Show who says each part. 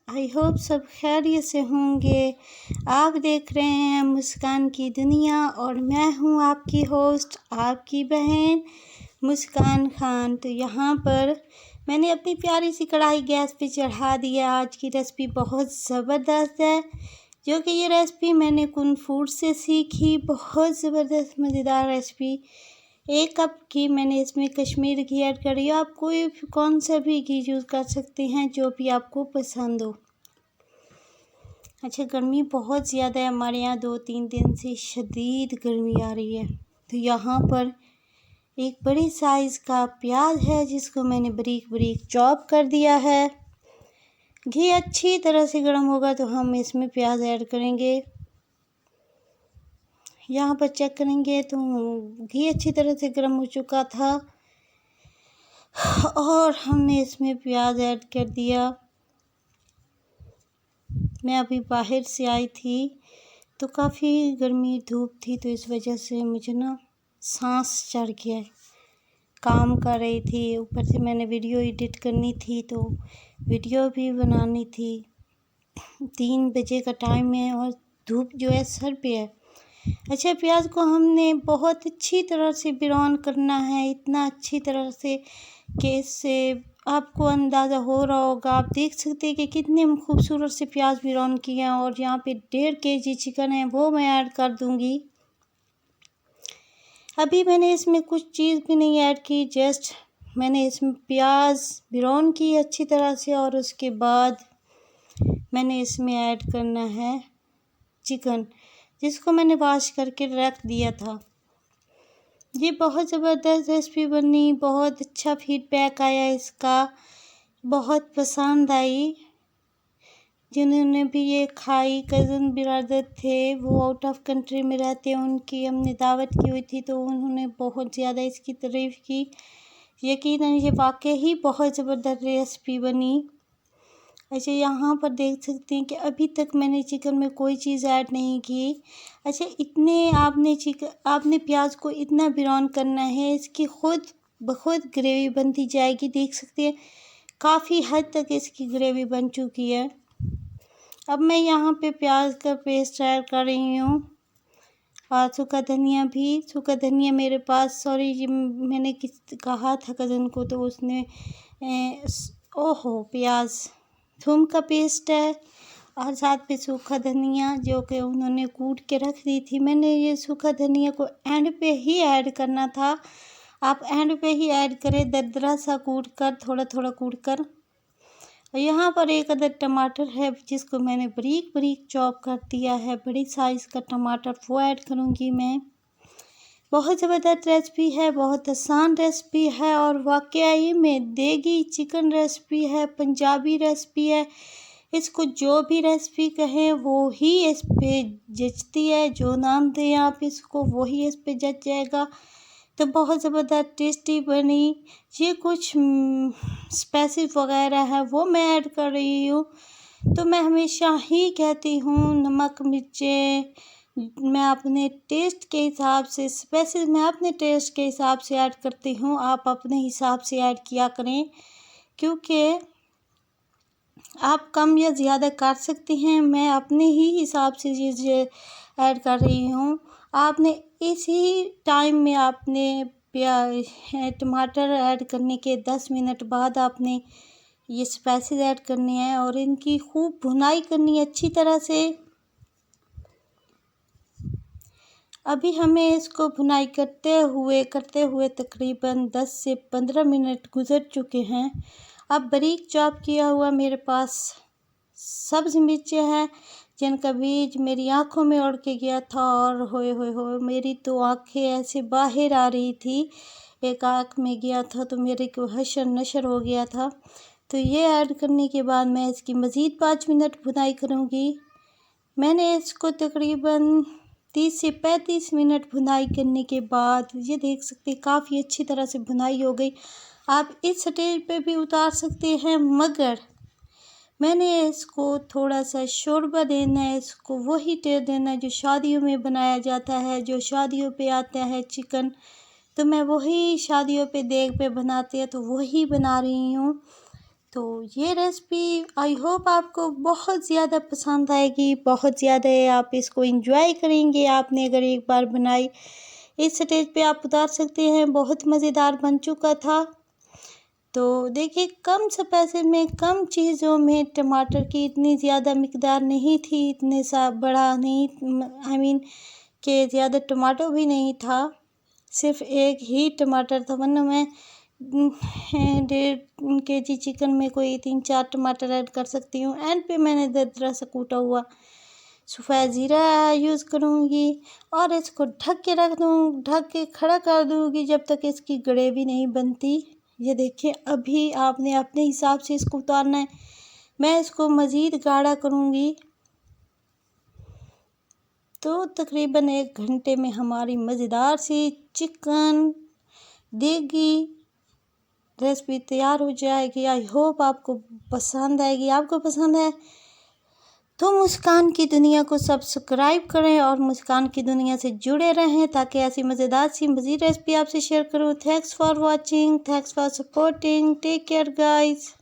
Speaker 1: I hope सब खैरियत से होंगे। आप देख रहे हैं मुस्कान की दुनिया और मैं हूं आपकी होस्ट, आपकी बहन मुस्कान खान। तो यहाँ पर मैंने अपनी प्यारी सी कढ़ाई गैस पे चढ़ा दिया। आज की रेसिपी बहुत ज़बरदस्त है, जो कि ये रेसिपी मैंने कुन फूड से सीखी। बहुत ज़बरदस्त मज़ेदार रेसिपी। 1 कप घी मैंने इसमें कश्मीरी घी ऐड करी। आप कोई कौन सा भी घी यूज़ कर सकते हैं, जो भी आपको पसंद हो। अच्छा, गर्मी बहुत ज़्यादा है हमारे यहाँ, 2-3 दिन से शदीद गर्मी आ रही है। तो यहाँ पर एक बड़ी साइज़ का प्याज है, जिसको मैंने बारीक बारीक चॉप कर दिया है। घी अच्छी तरह से गर्म होगा तो हम इसमें प्याज ऐड करेंगे। यहाँ पर चेक करेंगे तो घी अच्छी तरह से गर्म हो चुका था और हमने इसमें प्याज ऐड कर दिया। मैं अभी बाहर से आई थी तो काफ़ी गर्मी धूप थी, तो इस वजह से मुझे ना सांस चढ़ गया। काम कर रही थी, ऊपर से मैंने वीडियो एडिट करनी थी, तो वीडियो भी बनानी थी। 3 बजे का टाइम है और धूप जो है सर पे है। अच्छा, प्याज को हमने बहुत अच्छी तरह से ब्राउन करना है, इतना अच्छी तरह से कि इससे आपको अंदाज़ा हो रहा होगा। आप देख सकते हैं कि कितने खूबसूरत से प्याज ब्राउन किए हैं। और यहाँ पे 1.5 kg चिकन है, वो मैं ऐड कर दूँगी। अभी मैंने इसमें कुछ चीज़ भी नहीं ऐड की, जस्ट मैंने इसमें प्याज ब्राउन की अच्छी तरह से और उसके बाद मैंने इसमें ऐड करना है चिकन, जिसको मैंने वॉश करके रख दिया था। ये बहुत ज़बरदस्त रेसिपी बनी, बहुत अच्छा फीडबैक आया इसका, बहुत पसंद आई। जिन्होंने भी ये खाई, कज़न बिरादर थे, वो आउट ऑफ कंट्री में रहते हैं, उनकी हमने दावत की हुई थी, तो उन्होंने बहुत ज़्यादा इसकी तारीफ़ की। यकीनन ये वाकई ही बहुत ज़बरदस्त रेसिपी बनी। अच्छा, यहाँ पर देख सकते हैं कि अभी तक मैंने चिकन में कोई चीज़ ऐड नहीं की। अच्छा, इतने आपने प्याज को इतना ब्राउन करना है, इसकी खुद ब खुद ग्रेवी बनती जाएगी। देख सकते हैं काफ़ी हद तक इसकी ग्रेवी बन चुकी है। अब मैं यहाँ पे प्याज का पेस्ट ऐड कर रही हूँ और सूखा धनिया मेरे पास, सॉरी, ये मैंने कहा था कज़न को, तो उसने ओहो, प्याज थूम का पेस्ट है और साथ पे सूखा धनिया, जो कि उन्होंने कूट के रख दी थी। मैंने ये सूखा धनिया को एंड पे ही ऐड करना था। आप एंड पे ही ऐड करें, दरदरा सा कूट कर, थोड़ा थोड़ा कूट कर। और यहाँ पर 1 अदद टमाटर है, जिसको मैंने बारीक बारीक चॉप कर दिया है, बड़ी साइज़ का टमाटर, वो ऐड करूँगी मैं। बहुत ज़बरदस्त रेसिपी है, बहुत आसान रेसिपी है और वाकई में देगी चिकन रेसिपी है, पंजाबी रेसिपी है। इसको जो भी रेसिपी कहें वो ही इस पे जचती है। जो नाम दें आप इसको, वही इस पे जच जाएगा। तो बहुत ज़बरदस्त टेस्टी बनी। ये कुछ स्पाइसेस वगैरह है, वो मैं ऐड कर रही हूँ। तो मैं हमेशा ही कहती हूँ, नमक मिर्चें मैं अपने टेस्ट के हिसाब से, स्पाइसेस मैं अपने टेस्ट के हिसाब से ऐड करती हूँ। आप अपने हिसाब से ऐड किया करें, क्योंकि आप कम या ज़्यादा कर सकते हैं। मैं अपने ही हिसाब से चीज़ें ऐड कर रही हूँ। आपने इसी टाइम में आपने टमाटर ऐड करने के 10 मिनट बाद आपने ये स्पाइसेस ऐड करने हैं और इनकी खूब भुनाई करनी है अच्छी तरह से। अभी हमें इसको भुनाई करते हुए तकरीबन 10 से 15 मिनट गुज़र चुके हैं। अब बारीक चॉप किया हुआ मेरे पास सब्ज़ मिर्चें हैं, जिनका बीज मेरी आँखों में उड़ के गया था और होए होए होए, मेरी तो आँखें ऐसे बाहर आ रही थी। एक आँख में गया था तो मेरे को हशर नशर हो गया था। तो ये ऐड करने के बाद मैं इसकी मज़ीद 5 मिनट भुनाई करूँगी। मैंने इसको तकरीबन 30 से 35 मिनट भुनाई करने के बाद, ये देख सकते हैं काफ़ी अच्छी तरह से भुनाई हो गई। आप इस स्टेज पे भी उतार सकते हैं, मगर मैंने इसको थोड़ा सा शोरबा देना है, इसको वही टेस्ट देना है जो शादियों में बनाया जाता है, जो शादियों पे आता है चिकन। तो मैं वही शादियों पे देग पे बनाते हैं तो वही बना रही हूँ। तो ये रेसिपी आई होप आपको बहुत ज़्यादा पसंद आएगी, बहुत ज़्यादा आप इसको एंजॉय करेंगे। आपने अगर एक बार बनाई, इस स्टेज पे आप उतार सकते हैं। बहुत मज़ेदार बन चुका था। तो देखिए, कम से पैसे में, कम चीज़ों में टमाटर की इतनी ज़्यादा मिकदार नहीं थी, इतने सा बड़ा नहीं, आई मीन कि ज़्यादा टमाटर भी नहीं था, सिर्फ एक ही टमाटर था। वरना मैं 1.5 kg चिकन में कोई 3-4 टमाटर ऐड कर सकती हूँ। एंड पे मैंने दरदरा सा कूटा हुआ सफ़ेद ज़ीरा यूज़ करूँगी और इसको ढक के रख दूँ, ढक के खड़ा कर दूँगी जब तक इसकी ग्रेवी नहीं बनती। ये देखिए, अभी आपने अपने हिसाब से इसको उतारना है। मैं इसको मज़ीद गाढ़ा करूँगी तो तकरीबन 1 घंटे में हमारी मज़ेदार सी चिकन देगी रेसिपी तैयार हो जाएगी। आई होप आपको पसंद आएगी। आपको पसंद है तो मुस्कान की दुनिया को सब्सक्राइब करें और मुस्कान की दुनिया से जुड़े रहें ताकि ऐसी मज़ेदार सी मज़ीद रेसिपी आपसे शेयर करूं। Thanks for watching, thanks for supporting, take care guys.